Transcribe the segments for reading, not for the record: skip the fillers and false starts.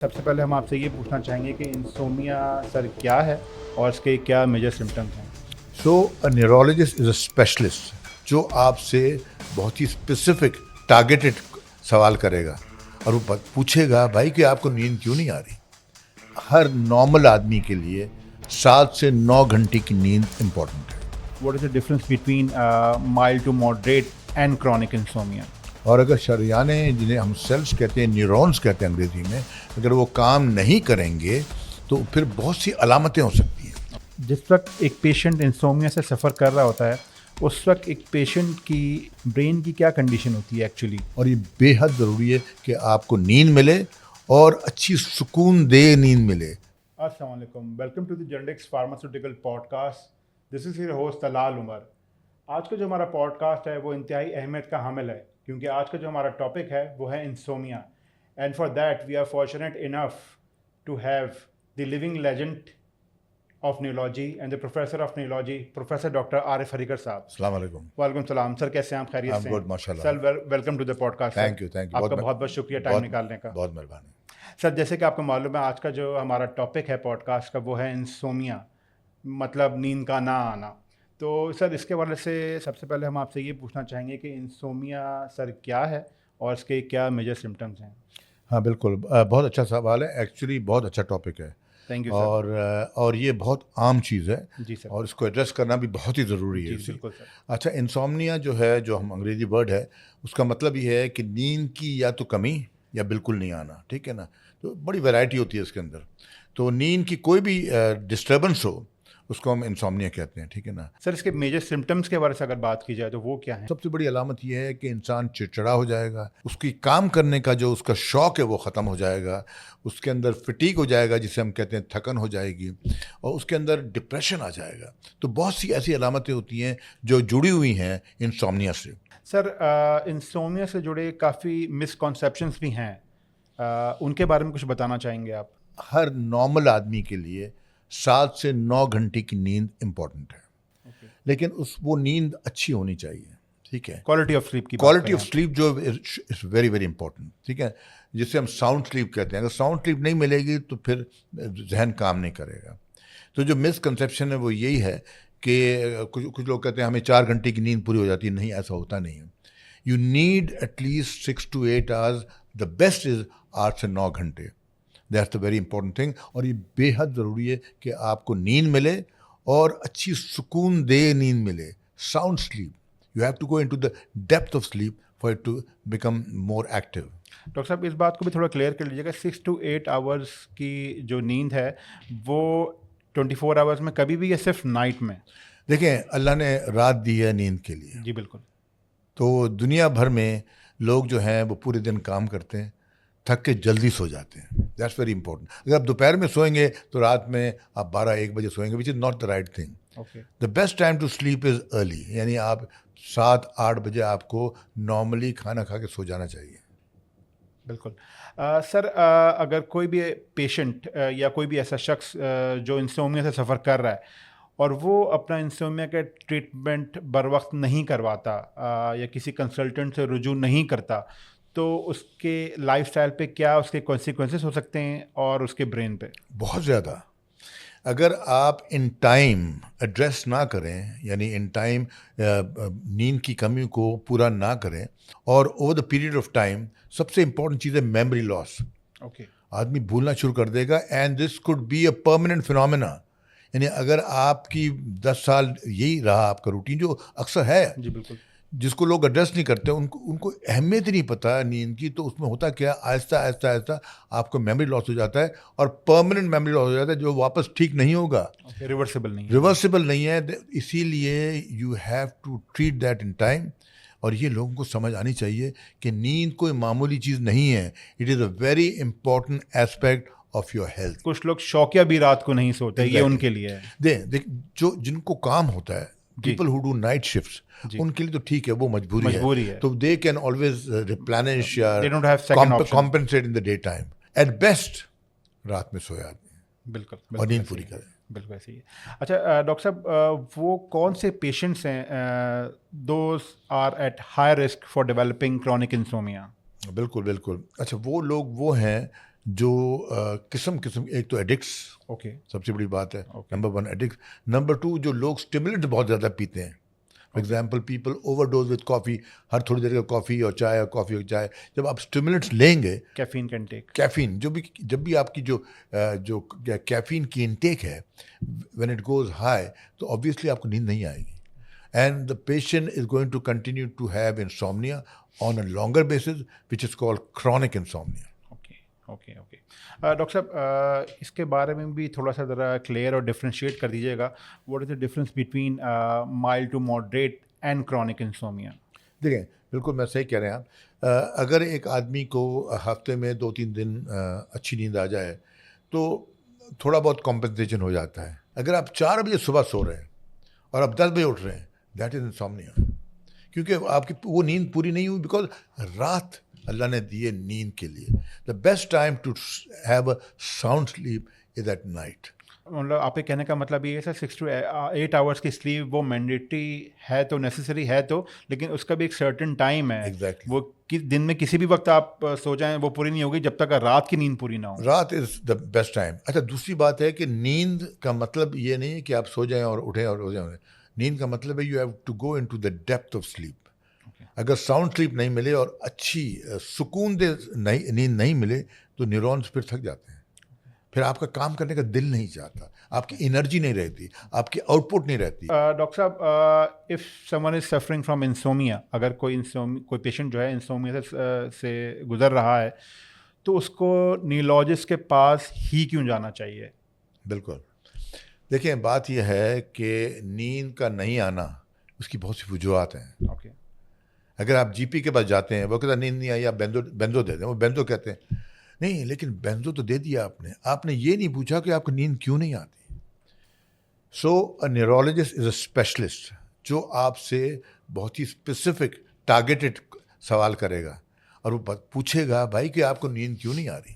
سب سے پہلے ہم آپ سے یہ پوچھنا چاہیں گے کہ انسومیا سر کیا ہے اور اس کے کیا میجر سمٹمز ہیں؟ سو نیورولوجسٹ از اے اسپیشلسٹ جو آپ سے بہت ہی اسپیسیفک ٹارگیٹڈ سوال کرے گا اور وہ پوچھے گا بھائی کہ آپ کو نیند کیوں نہیں آ رہی. ہر نارمل آدمی کے لیے 7 سے 9 گھنٹے کی نیند امپورٹنٹ ہے. What is the difference between mild to moderate and chronic insomnia? اور اگر شریانے جنہیں ہم سیلس کہتے ہیں، نیورونز کہتے ہیں انگریزی میں، اگر وہ کام نہیں کریں گے تو پھر بہت سی علامتیں ہو سکتی ہیں. جس وقت ایک پیشنٹ انسومیا سے سفر کر رہا ہوتا ہے اس وقت ایک پیشنٹ کی برین کی کیا کنڈیشن ہوتی ہے ایکچولی؟ اور یہ بے حد ضروری ہے کہ آپ کو نیند ملے اور اچھی سکون دہ نیند ملے. السلام علیکم، ویلکم ٹو دی جنڈکس pharmaceutical podcast. This is your host Talal Umar. آج کا جو ہمارا پوڈ کاسٹ ہے وہ انتہائی اہمیت کا حامل ہے کیونکہ آج کا جو ہمارا ٹاپک ہے وہ ہے insomnia. And for that we are fortunate enough to have the living legend of neurology and the professor of neurology professor doctor Arif Herekar صاحب. السلام علیکم. وعلیکم السلام سر، کیسے ہیں آپ؟ خیریت سے ہیں؟ گڈ ماشاء اللہ. Sir welcome to the podcast. Thank you آپ کا بہت بہت شکریہ ٹائم نکالنے کا. بہت مہربانی. سر جیسے کہ آپ کو معلوم ہے آج کا جو ہمارا ٹاپک ہے پوڈ کاسٹ کا وہ ہے انسومیا، مطلب نیند کا نہ آنا. تو سر اس کے حوالے سے سب سے پہلے ہم آپ سے یہ پوچھنا چاہیں گے کہ انسومیا سر کیا ہے اور اس کے کیا میجر سمٹمز ہیں؟ ہاں بالکل، بہت اچھا سوال ہے. ایکچولی بہت اچھا ٹاپک ہے. Thank you sir. اور یہ بہت عام چیز ہے. جی سر. اور اس کو ایڈریس کرنا بھی بہت ہی ضروری ہے. جی بالکل سر. اچھا، انسومنیا جو ہے، جو ہم انگریزی ورڈ ہے، اس کا مطلب یہ ہے کہ نیند کی یا تو کمی یا بالکل نہیں آنا. ٹھیک ہے نا؟ تو بڑی ویرائٹی ہوتی ہے اس کے اندر. تو نیند کی کوئی بھی ڈسٹربنس ہو اس کو ہم انسومنیا کہتے ہیں. ٹھیک ہے نا؟ سر اس کے میجر سمٹمز کے بارے سے اگر بات کی جائے تو وہ کیا ہیں؟ سب سے بڑی علامت یہ ہے کہ انسان چڑچڑا ہو جائے گا، اس کی کام کرنے کا جو اس کا شوق ہے وہ ختم ہو جائے گا، اس کے اندر فٹیگ ہو جائے گا جسے ہم کہتے ہیں تھکن ہو جائے گی، اور اس کے اندر ڈپریشن آ جائے گا. تو بہت سی ایسی علامتیں ہوتی ہیں جو جڑی ہوئی ہیں انسومنیا سے. سر انسومیا سے جڑے کافی مسکنسیپشنس بھی ہیں، ان کے بارے میں کچھ بتانا چاہیں گے آپ؟ ہر نارمل آدمی کے لیے 7 سے 9 گھنٹے کی نیند امپورٹنٹ ہے، لیکن وہ نیند اچھی ہونی چاہیے. ٹھیک ہے؟ کوالٹی آف سلیپ کی کوالٹی آف سلیپ جو از ویری ویری امپورٹنٹ. ٹھیک ہے؟ جسے ہم ساؤنڈ سلیپ کہتے ہیں. اگر ساؤنڈ سلیپ نہیں ملے گی تو پھر ذہن کام نہیں کرے گا. تو جو مسکنسیپشن ہے وہ یہی ہے کہ کچھ لوگ کہتے ہیں ہمیں 4 گھنٹے کی نیند پوری ہو جاتی ہے. نہیں، ایسا ہوتا نہیں ہے. You need at least 6 to 8 hours. The best is 8 سے 9 گھنٹے. That's the very important thing. اور یہ بے حد ضروری ہے کہ آپ کو نیند ملے اور اچھی سکون دہ نیند ملے. Sound sleep. You have to go into the depth of sleep for it to become more active. Doctor صاحب اس بات کو بھی تھوڑا کلیئر کر لیجیے گا، 6 to 8 hours کی جو نیند ہے وہ 24 hours میں کبھی بھی یا صرف نائٹ میں؟ دیکھیں، اللہ نے رات دی ہے نیند کے لیے. جی بالکل. تو دنیا بھر میں لوگ جو ہیں وہ پورے دن کام کرتے ہیں، تھک کے جلدی سو جاتے ہیں. That's very important. اگر آپ دوپہر میں سوئیں گے تو رات میں آپ 12-1 بجے سوئیں گے، which is not the right thing. The best time to sleep is early. یعنی آپ 7-8 بجے آپ کو نارملی کھانا کھا کے سو جانا چاہیے. بالکل. سر اگر کوئی بھی پیشنٹ یا کوئی بھی ایسا شخص جو انسومیا سے سفر کر رہا ہے اور وہ اپنا انسومیا کا ٹریٹمنٹ بر وقت نہیں کرواتا یا کسی کنسلٹنٹ سے رجوع نہیں کرتا تو اس کے لائف اسٹائل پہ کیا اس کے کانسیکوینسز ہو سکتے ہیں اور اس کے برین پہ؟ بہت زیادہ. اگر آپ ان ٹائم ایڈریس نہ کریں، یعنی ان ٹائم نیند کی کمی کو پورا نہ کریں، اور over the period of time, سب سے امپورٹنٹ چیز ہے میموری لاس. اوکے. آدمی بھولنا شروع کر دے گا. And this could be a permanent phenomena. یعنی اگر آپ کی 10 سال یہی رہا آپ کا روٹین، جو اکثر ہے، جی بالکل، جس کو لوگ ایڈریس نہیں کرتے، ان کو اہمیت ہی نہیں پتہ نیند کی، تو اس میں ہوتا کیا، آہستہ آہستہ آہستہ آپ کو میموری لاس ہو جاتا ہے، اور پرماننٹ میموری لاس ہو جاتا ہے جو واپس ٹھیک نہیں ہوگا. ریورسیبل نہیں ہے. ریورسیبل نہیں ہے. اسی لیے you have to treat that in time. اور یہ لوگوں کو سمجھ آنی چاہیے کہ نیند کوئی معمولی چیز نہیں ہے. It is a very important aspect of your health. کچھ لوگ شوقیہ بھی رات کو نہیں سوتے، یہ ان کے لیے ہے. جن کو کام ہوتا ہے، people who do night shifts, ان کے لیے تو ٹھیک ہے، وہ مجبوری ہے. تو دے کین آلویز ریپلینش یا compensate in the day time. At best رات میں سویا آدمی. بالکل. اور نیند پوری کرے. بالکل ایسے ہی ہے. اچھا ڈاکٹر صاحب، وہ کون سے پیشنٹس ہیں those are at high risk for developing chronic insomnia? بالکل بالکل. اچھا، وہ لوگ وہ ہیں جو قسم ایک تو ایڈکٹس اوکے سب سے بڑی بات ہے, نمبر 1 ایڈکٹ. نمبر 2 جو لوگ اسٹیمولنٹ بہت زیادہ پیتے ہیں. For example people overdose with coffee, ہر تھوڑی دیر کا کافی اور چائے اور کافی اور چائے. جب آپ اسٹیمولنٹس لیں گے, کیفین کا انٹیک, کیفین جب بھی آپ کی جو کیفین کی انٹیک ہے وین اٹ گوز ہائی, تو آبویسلی آپ کو نیند نہیں آئے گی, and the patient is going to continue to have insomnia on a longer basis which is called chronic insomnia. Okay. Doctor صاحب اس کے بارے میں بھی تھوڑا سا ذرا کلیئر اور ڈفرینشیٹ کر دیجیے گا, what is the difference between mild to moderate and chronic insomnia. دیکھیں بالکل میں صحیح کہہ رہے ہیں آپ. اگر ایک آدمی کو ہفتے میں 2-3 دن اچھی نیند آ جائے تو تھوڑا بہت کمپنسیشن ہو جاتا ہے. اگر آپ 4 بجے صبح سو رہے ہیں اور آپ 10 بجے اٹھ رہے ہیں, دیٹ از انسومنیا, کیونکہ آپ کی وہ نیند پوری نہیں ہوئی, بیکاز رات اللہ نے دیے نیند کے لیے. The best time to have a sound sleep is at night. مطلب آپ کے کہنے کا مطلب یہ ہے سر 6 to 8 آورس کی سلیپ وہ مینڈیٹری ہے تو نیسیسری ہے تو, لیکن اس کا بھی ایک سرٹن ٹائم ہے. Exactly. وہ دن میں کسی بھی وقت آپ سو جائیں وہ پوری نہیں ہوگی جب تک رات کی نیند پوری نہ ہو. رات از دا بیسٹ ٹائم. اچھا دوسری بات ہے کہ نیند کا مطلب یہ نہیں ہے کہ آپ سو جائیں اور اٹھیں اور ہو جائیں. نیند کا مطلب ہے you have to go into the depth of sleep. اگر ساؤنڈ سلیپ نہیں ملے اور اچھی سکون دہ نیند نہیں ملے تو نیورونز پھر تھک جاتے ہیں, پھر آپ کا کام کرنے کا دل نہیں چاہتا, آپ کی انرجی نہیں رہتی, آپ کی آؤٹ پٹ نہیں رہتی. ڈاکٹر صاحب if some one is suffering from انسومیا, اگر کوئی پیشنٹ جو ہے انسومیا سے گزر رہا ہے تو اس کو نیورولوجسٹ کے پاس ہی کیوں جانا چاہیے؟ بالکل. دیکھیں بات یہ ہے کہ نیند کا نہیں آنا اس کی بہت سی وجوہات ہیں. اوکے. اگر آپ جی پی کے پاس جاتے ہیں, وہ کہتا نیند نہیں آئی, آپ بینزو دے دیں, وہ بینزو کہتے ہیں. نہیں, لیکن بینزو تو دے دیا آپ نے یہ نہیں پوچھا کہ آپ کو نیند کیوں نہیں آتی. سو اے نیورولوجسٹ از اے اسپیشلسٹ جو آپ سے بہت ہی اسپیسیفک ٹارگیٹڈ سوال کرے گا اور وہ پوچھے گا بھائی کہ آپ کو نیند کیوں نہیں آ رہی.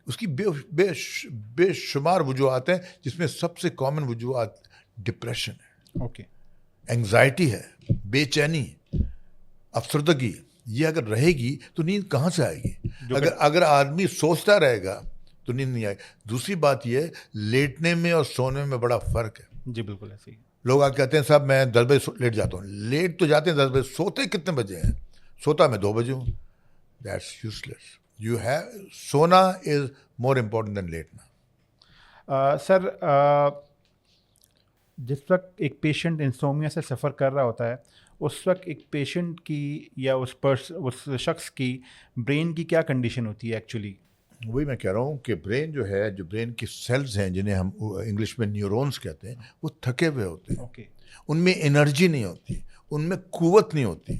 اس کی بے شمار وجوہات ہیں, جس میں سب سے کامن وجوہات ڈپریشن ہے, اوکے, اینگزائٹی ہے, بے چینی, افسردگی. یہ اگر رہے گی تو نیند کہاں سے آئے گی؟ اگر آدمی سوچتا رہے گا تو نیند نہیں آئے گی. دوسری بات یہ لیٹنے میں اور سونے میں بڑا فرق ہے. جی بالکل ایسے ہی. لوگ آ کہتے ہیں صاحب میں 10 بجے لیٹ جاتا ہوں. لیٹ تو جاتے ہیں 10 بجے, سوتے کتنے بجے ہیں؟ سوتا میں 2 بجے ہوں. That's useless. یو ہیو سونا از مور امپورٹنٹ دین لیٹنا. سر جس وقت ایک پیشنٹ انسومیا سے سفر کر رہا ہوتا ہے اس وقت ایک پیشنٹ کی یا اس شخص کی برین کی کیا کنڈیشن ہوتی ہے ایکچولی؟ وہی میں کہہ رہا ہوں کہ برین جو ہے, جو برین کی سیلز ہیں جنہیں ہم انگلش میں نیورونز کہتے ہیں, وہ تھکے ہوئے ہوتے ہیں. اوکے. ان میں انرجی نہیں ہوتی, ان میں قوت نہیں ہوتی,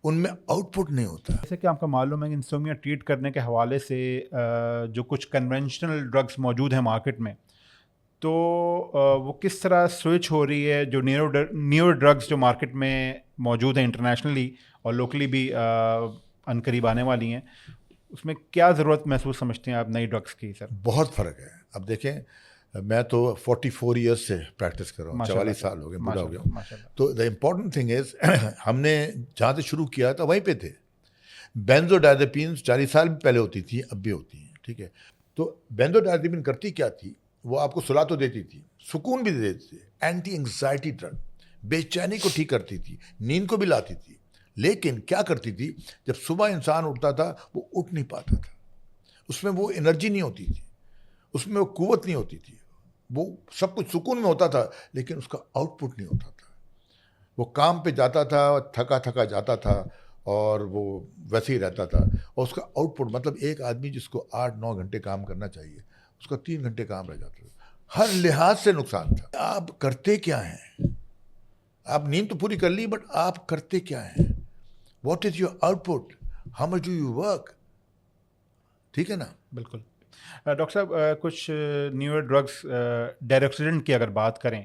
ان میں آؤٹ پٹ نہیں ہوتا. جیسے کہ آپ کو معلوم ہے کہ انسومیا ٹریٹ کرنے کے حوالے سے جو کچھ کنونشنل ڈرگس موجود ہیں مارکیٹ میں, تو وہ کس طرح سوئچ ہو رہی ہے جو نیو ڈرگس جو مارکیٹ میں موجود ہیں انٹرنیشنلی اور لوکلی بھی ان قریب آنے والی ہیں, اس میں کیا ضرورت محسوس سمجھتے ہیں آپ نئی ڈرگس کی؟ سر بہت فرق ہے. اب دیکھیں میں تو 44 ایئرس سے پریکٹس کر رہا ہوں, 44 سال ہو گئے, بوڑھا ہو گیا ہوں. تو دا امپورٹنٹ تھنگ از ہم نے جہاں سے شروع کیا تھا وہیں پہ تھے. بینزوڈائزپینس 40 سال پہلے ہوتی تھی, اب بھی ہوتی ہیں, ٹھیک ہے. تو بینزوڈائزپین کرتی کیا تھی, وہ آپ کو سلا تو دیتی تھی, سکون بھی دیتی تھی, اینٹی انگزائٹی ڈرگ, بے چینی کو ٹھیک کرتی تھی, نیند کو بھی لاتی تھی. لیکن کیا کرتی تھی, جب صبح انسان اٹھتا تھا وہ اٹھ نہیں پاتا تھا, اس میں وہ انرجی نہیں ہوتی تھی, اس میں وہ قوت نہیں ہوتی تھی, وہ سب کچھ سکون میں ہوتا تھا لیکن اس کا آؤٹ پٹ نہیں ہوتا تھا. وہ کام پہ جاتا تھا, تھکا جاتا تھا اور وہ ویسے ہی رہتا تھا, اور اس کا آؤٹ پٹ مطلب ایک آدمی جس کو 8-9 گھنٹے کام کرنا چاہیے اس کا 3 گھنٹے کام رہ جاتا تھا. ہر لحاظ سے نقصان تھا. آپ کرتے کیا ہیں؟ آپ نیند تو پوری کر لی, بٹ آپ کرتے کیا ہیں؟ What is your out put? How much do you work? ٹھیک ہے نا. بالکل. ڈاکٹر صاحب کچھ نیور ڈرگس ڈیروکسیڈن کی اگر بات کریں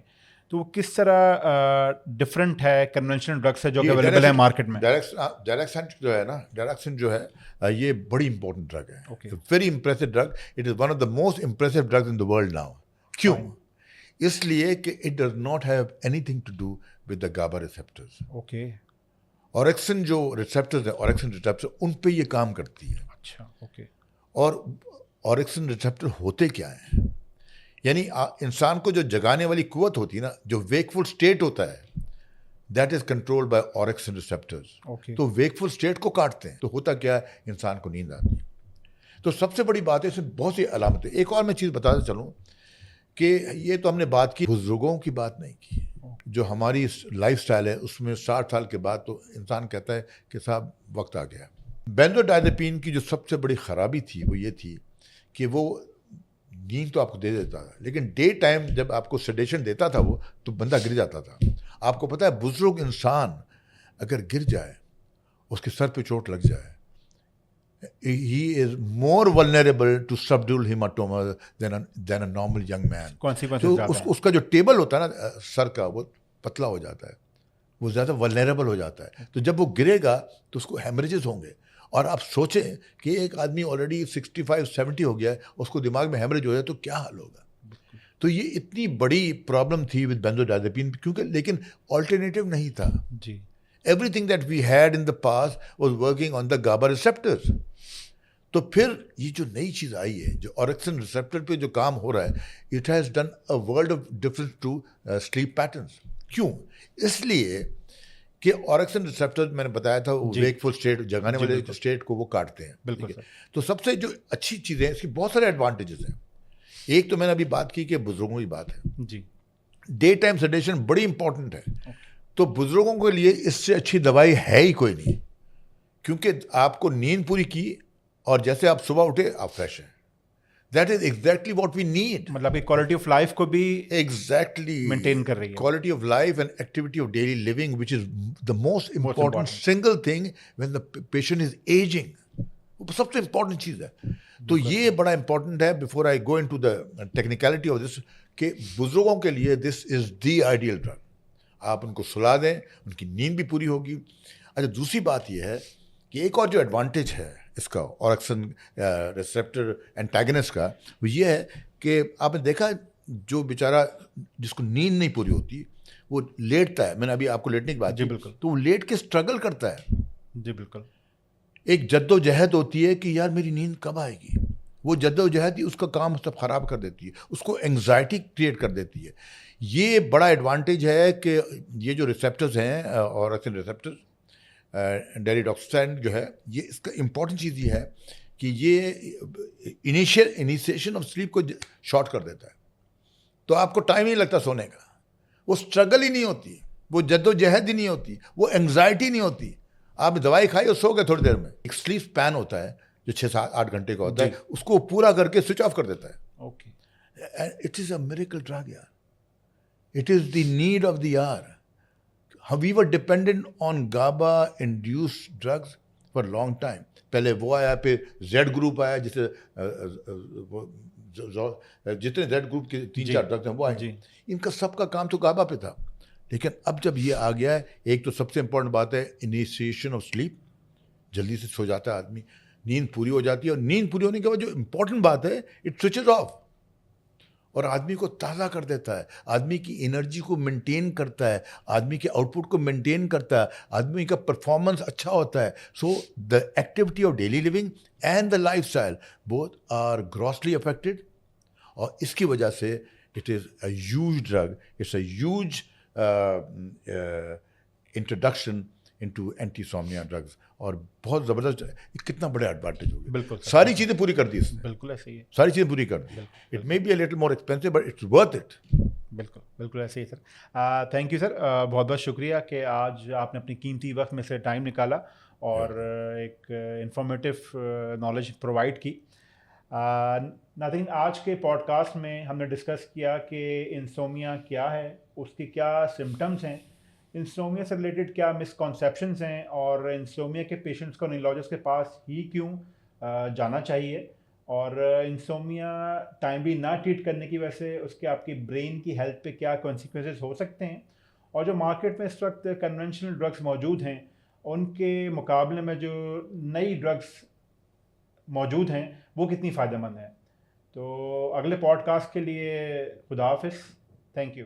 تو وہ کس طرح ڈفرینٹ ہے کنونشنل ڈرگ سے جو کہ اویلیبل ہے مارکیٹ میں؟ ڈیریکسن جو ہے نا, ڈیریکسن جو ہے یہ بڑی امپورٹنٹ ڈرگ ہے, very impressive drug. It is one of the most impressive drugs in the world now. کیوں؟ اس لیے کہ it does not have anything to do with the GABA receptors. Okay. Orexin جو receptors ہیں, اوریکسن receptor, ان پہ یہ کام کرتی ہے. اچھا. اوکے. اور اورکسن ریسپٹر ہوتے کیا ہیں؟ یعنی انسان کو جو جگانے والی قوت ہوتی ہے نا, جو ویکفل اسٹیٹ ہوتا ہے, that is control by orexin receptors. تو ویکفل اسٹیٹ کو کاٹتے ہیں تو ہوتا کیا ہے, انسان کو نیند آتی ہے. تو سب سے بڑی بات ہے, اس میں بہت سی علامتیں. ایک اور میں چیز بتاتا چلوں کہ یہ تو ہم نے بات کی, بزرگوں کی بات نہیں کی. جو ہماری لائف سٹائل ہے اس میں 60 سال کے بعد تو انسان کہتا ہے کہ صاحب وقت آ گیا. بینزوڈائزپین کی جو سب سے بڑی خرابی تھی وہ یہ تھی کہ وہ نیند تو آپ کو دے دیتا تھا, لیکن ڈے ٹائم جب آپ کو سیڈیشن دیتا تھا وہ, تو بندہ گر جاتا تھا. آپ کو پتہ ہے بزرگ انسان اگر گر جائے, اس کے سر پہ چوٹ لگ جائے, he is more vulnerable to subdural hematoma than a normal young man. تو اس کا جو ٹیبل ہوتا ہے نا سر کا, وہ پتلا ہو جاتا ہے, وہ زیادہ ولنریبل ہو جاتا ہے. تو جب وہ گرے گا تو اس کو ہیمریجز ہوں گے. اور آپ سوچیں کہ ایک آدمی آلریڈی 65-70 ہو گیا ہے, اس کو دماغ میں ہیمریج ہو جائے تو کیا حل ہوگا. تو یہ اتنی بڑی پرابلم تھی ود بینزوڈائزپین, کیونکہ لیکن آلٹرنیٹیو نہیں تھا. جی, everything that we had in the past was working on the GABA receptors. تو پھر یہ جو نئی چیز آئی ہے, جو اورکسن ریسپٹر پہ جو کام ہو رہا ہے, it has done a world of difference to sleep patterns. کیوں؟ اس لیے کہ اورکسن ریسپٹر میں نے بتایا تھا وہ ویکفل اسٹیٹ, جگانے والے اسٹیٹ کو وہ کاٹتے ہیں. بالکل. تو سب سے جو اچھی چیزیں, اس کی بہت سارے ایڈوانٹیجز ہیں. ایک تو میں نے ابھی بات کی کہ بزرگوں کی بات ہے. جی, ڈے ٹائم سیڈیشن بڑی امپورٹنٹ ہے. تو بزرگوں کے لیے اس سے اچھی دوائی ہے ہی کوئی نہیں, کیونکہ آپ کو نیند پوری کی اور جیسے آپ صبح اٹھے آپ فریش ہیں. That is exactly what we need. مطلب کوالٹی آف لائف کو بھی ایگزیکٹلی مینٹین کر رہی ہے. Quality of life and activity of daily living which is the most important single thing when the patient is ageing. وہ سب سے important چیز ہے. تو یہ بڑا امپورٹنٹ ہے. Before I go into the technicality of this, کہ بزرگوں کے لیے دس از دی آئیڈیل ڈرگ. آپ ان کو سلا دیں, ان کی نیند بھی پوری ہوگی. اچھا, دوسری بات یہ ہے کہ ایک اور جو ایڈوانٹیج ہے اس کا اورکسن ریسپٹر اینٹاگنسٹ کا, وہ یہ ہے کہ آپ نے دیکھا جو بیچارہ جس کو نیند نہیں پوری ہوتی وہ لیٹتا ہے. میں نے ابھی آپ کو لیٹنے کی بات. جی بالکل. تو وہ لیٹ کے اسٹرگل کرتا ہے. جی بالکل. ایک جد و جہد ہوتی ہے کہ یار میری نیند کب آئے گی. وہ جد و جہد اس کا کام سب خراب کر دیتی ہے, اس کو انگزائٹی کریٹ کر دیتی ہے. یہ بڑا ایڈوانٹیج ہے کہ یہ جو ریسپٹرز ہیں اورکسن ریسپٹرز, ڈیریڈاکسین جو ہے, یہ اس کا امپورٹنٹ چیز یہ ہے کہ یہ انیشیشن آف سلیپ کو شارٹ کر دیتا ہے. تو آپ کو ٹائم ہی نہیں لگتا سونے کا, وہ اسٹرگل ہی نہیں ہوتی, وہ جد و جہد ہی نہیں ہوتی, وہ انگزائٹی نہیں ہوتی. آپ دوائی کھائی اور سو گئے تھوڑی دیر میں. ایک سلیپ اسپین ہوتا ہے جو 6-8 گھنٹے کا ہوتا ہے, اس کو پورا کر کے سوئچ آف کر دیتا ہے. Okay, it is a miracle drug یار. It is the need of the hour. We were dependent on GABA induced drugs for a long time. پہلے وہ آیا, پھر زیڈ گروپ آیا, جسے جتنے زیڈ گروپ کے 3-4 ڈرگز ہیں وہ آئے. ان کا سب کا کام تو GABA پہ تھا. لیکن اب جب یہ آ گیا ہے, ایک تو سب سے امپورٹنٹ بات ہے انیشیشن آف سلیپ, جلدی سے سو جاتا ہے آدمی, نیند پوری ہو جاتی ہے. اور نیند پوری ہونے کے بعد جو امپورٹنٹ بات ہے, اٹ سوئچز آف, اور آدمی کو تازہ کر دیتا ہے, آدمی کی انرجی کو مینٹین کرتا ہے, آدمی کے آؤٹ پٹ کو مینٹین کرتا ہے, آدمی کا پرفارمنس اچھا ہوتا ہے. So the activity of daily living and the lifestyle both are grossly affected. اور اس کی وجہ سے it is a huge drug, it's a huge introduction into anti insomnia drugs. اور بہت زبردست, کتنا بڑا ایڈوانٹیج ہو گیا. بالکل, ساری چیزیں پوری کر دی اس نے. بالکل ایسے ہی ہے, ساری چیزیں پوری کر دی. It may be a little more expensive but it's worth it. بالکل بالکل ایسے ہی سر. تھینک یو سر, بہت بہت شکریہ کہ آج آپ نے اپنی قیمتی وقت میں سے ٹائم نکالا اور ایک انفارمیٹیو نالج پرووائڈ کی. ناظرین, آج کے پوڈ کاسٹ میں ہم نے ڈسکس کیا کہ انسومیا کیا ہے, اس کی کیا سمٹمس ہیں, انسومیا سے ریلیٹڈ کیا مسکنسیپشنز ہیں, اور انسومیا کے پیشنٹس کو نیورولوجسٹ کے پاس ہی کیوں جانا چاہیے, اور انسومیا ٹائملی نہ ٹریٹ کرنے کی وجہ سے اس کے آپ کی برین کی ہیلتھ پہ کیا کانسیکوینسز ہو سکتے ہیں, اور جو مارکیٹ میں اس وقت کنونشنل ڈرگس موجود ہیں ان کے مقابلے میں جو نئی ڈرگس موجود ہیں وہ کتنی فائدہ مند ہیں. تو اگلے پوڈ کاسٹ کے لیے خدا حافظ. Thank you.